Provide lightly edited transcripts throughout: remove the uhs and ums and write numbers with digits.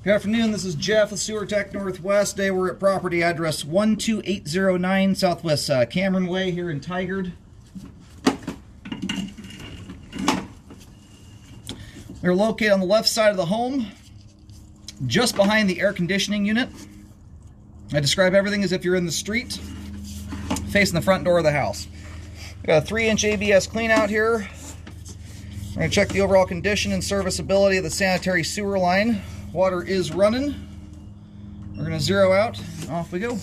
Good afternoon, this is Jeff with Sewer Tech Northwest. Today we're at property address 12809 Southwest Cameron Way here in Tigard. We're located on the left side of the home, just behind the air conditioning unit. I describe everything as if you're in the street, facing the front door of the house. We got a 3-inch ABS clean out here. We're going to check the overall condition and serviceability of the sanitary sewer line. Water is running. We're going to zero out. Off we go.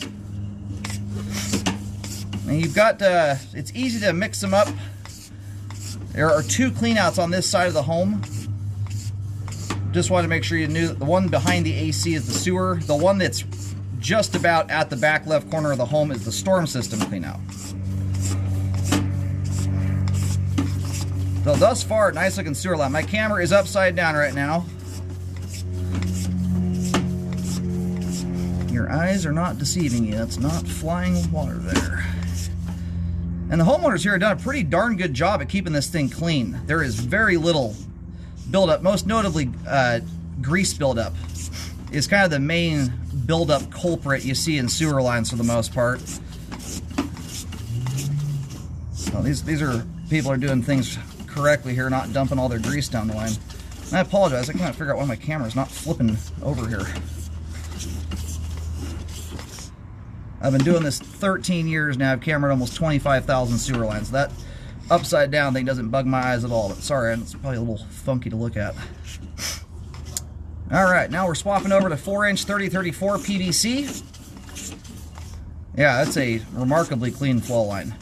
And you've got, it's easy to mix them up. There are 2 cleanouts on this side of the home. Just wanted to make sure you knew that the one behind the AC is the sewer. The one that's just about at the back left corner of the home is the storm system cleanout. So thus far, nice looking sewer line. My camera is upside down right now. Your eyes are not deceiving you. It's not flying water there. And the homeowners here have done a pretty darn good job at keeping this thing clean. There is very little buildup. Most notably, grease buildup is kind of the main buildup culprit you see in sewer lines for the most part. So these are people are doing things correctly here, not dumping all their grease down the line. And I apologize, I can't figure out why my camera's not flipping over here. I've been doing this 13 years now. I've cameraed almost 25,000 sewer lines. That upside down thing doesn't bug my eyes at all, but sorry, it's probably a little funky to look at. All right, now we're swapping over to 4-inch 3034 PVC. Yeah, that's a remarkably clean flow line.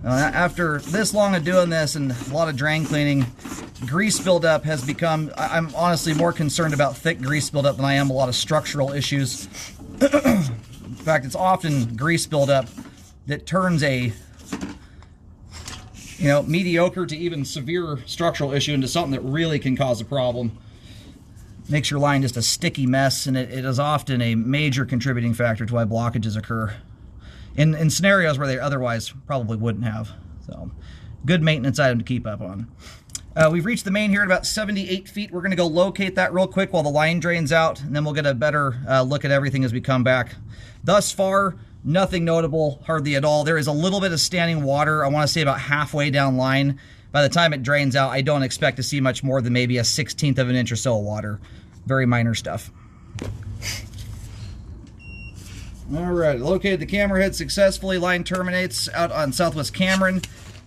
After this long of doing this and a lot of drain cleaning, grease buildup has become, I'm honestly more concerned about thick grease buildup than I am a lot of structural issues. In fact, it's often grease buildup that turns a mediocre to even severe structural issue into something that really can cause a problem. Makes your line just a sticky mess, and it is often a major contributing factor to why blockages occur in scenarios where they otherwise probably wouldn't have. So, good maintenance item to keep up on. We've reached the main here at about 78 feet. We're going to go locate that real quick while the line drains out, and then we'll get a better look at everything as we come back. Thus far, nothing notable, hardly at all. There is a little bit of standing water, I want to say about halfway down line. By the time it drains out, I don't expect to see much more than maybe a 1/16 of an inch or so of water. Very minor stuff. All right, located the camera head successfully. Line terminates out on Southwest Cameron.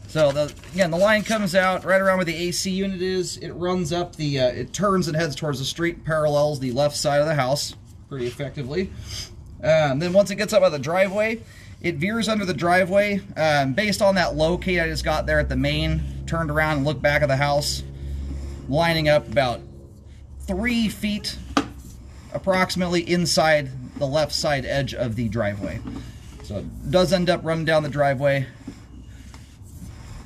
So again, the line comes out right around where the AC unit is. It runs up the, it turns and heads towards the street, parallels the left side of the house pretty effectively. Then once it gets up by the driveway, it veers under the driveway. Based on that locate I just got there at the main, turned around and looked back at the house, lining up about 3 feet approximately inside the left side edge of the driveway. So it does end up running down the driveway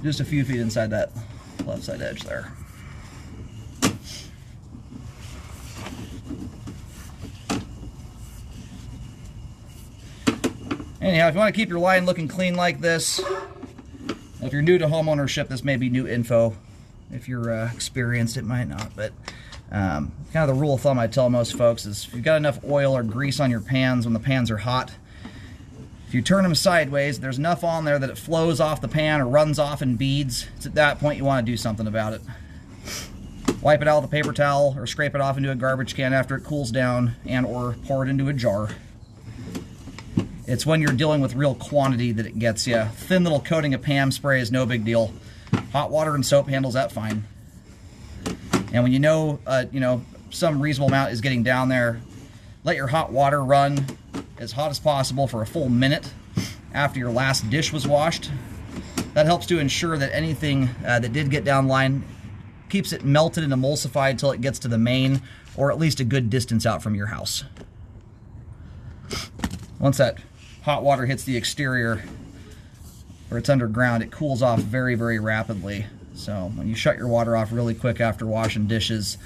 just a few feet inside that left side edge there. Anyhow, if you want to keep your line looking clean like this, if you're new to home ownership, this may be new info. If you're experienced, it might not. But kind of the rule of thumb I tell most folks is if you've got enough oil or grease on your pans when the pans are hot, if you turn them sideways, there's enough on there that it flows off the pan or runs off in beads. It's at that point you want to do something about it. Wipe it out with a paper towel or scrape it off into a garbage can after it cools down and or pour it into a jar. It's when you're dealing with real quantity that it gets you. Thin little coating of Pam spray is no big deal. Hot water and soap handles that fine. And when you know some reasonable amount is getting down there, let your hot water run as hot as possible for a full minute after your last dish was washed. That helps to ensure that anything that did get down line keeps it melted and emulsified until it gets to the main, or at least a good distance out from your house. Once that hot water hits the exterior or it's underground, it cools off very, very rapidly. So when you shut your water off really quick after washing dishes,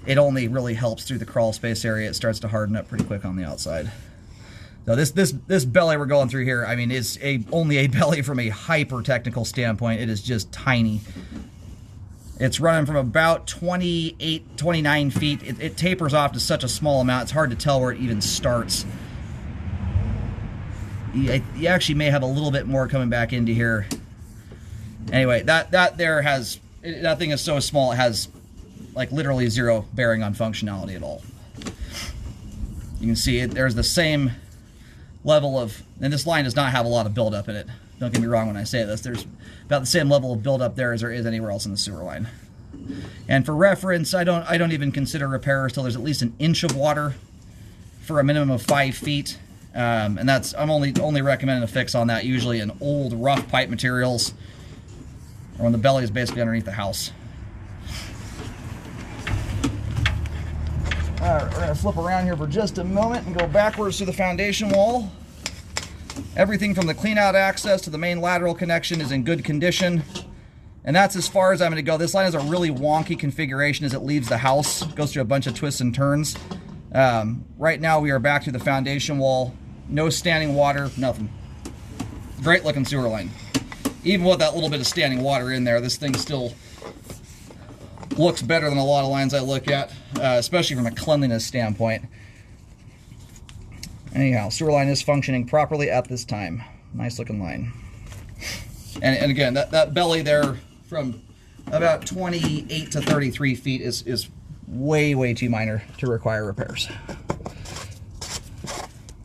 it only really helps through the crawl space area. It starts to harden up pretty quick on the outside. So this belly we're going through here, I mean, is only a belly from a hyper technical standpoint. It is just tiny. It's running from about 28, 29 feet. It tapers off to such a small amount, it's hard to tell where it even starts. You actually may have a little bit more coming back into here. Anyway, that thing is so small, it has like literally zero bearing on functionality at all. You can see there's the same level of, and this line does not have a lot of buildup in it. Don't get me wrong when I say this. There's about the same level of buildup there as there is anywhere else in the sewer line. And for reference, I don't even consider repairs till there's at least an inch of water for a minimum of 5 feet. And that's, I'm only recommending a fix on that usually in old rough pipe materials, or when the belly is basically underneath the house. All right, we're gonna flip around here for just a moment and go backwards to the foundation wall. Everything from the clean-out access to the main lateral connection is in good condition. And that's as far as I'm gonna go. This line has a really wonky configuration as it leaves the house. It goes through a bunch of twists and turns. Right now we are back to the foundation wall. No standing water, nothing. Great looking sewer line. Even with that little bit of standing water in there, this thing still looks better than a lot of lines I look at, especially from a cleanliness standpoint. Anyhow, sewer line is functioning properly at this time. Nice looking line. And again, that belly there from about 28 to 33 feet is way too minor to require repairs.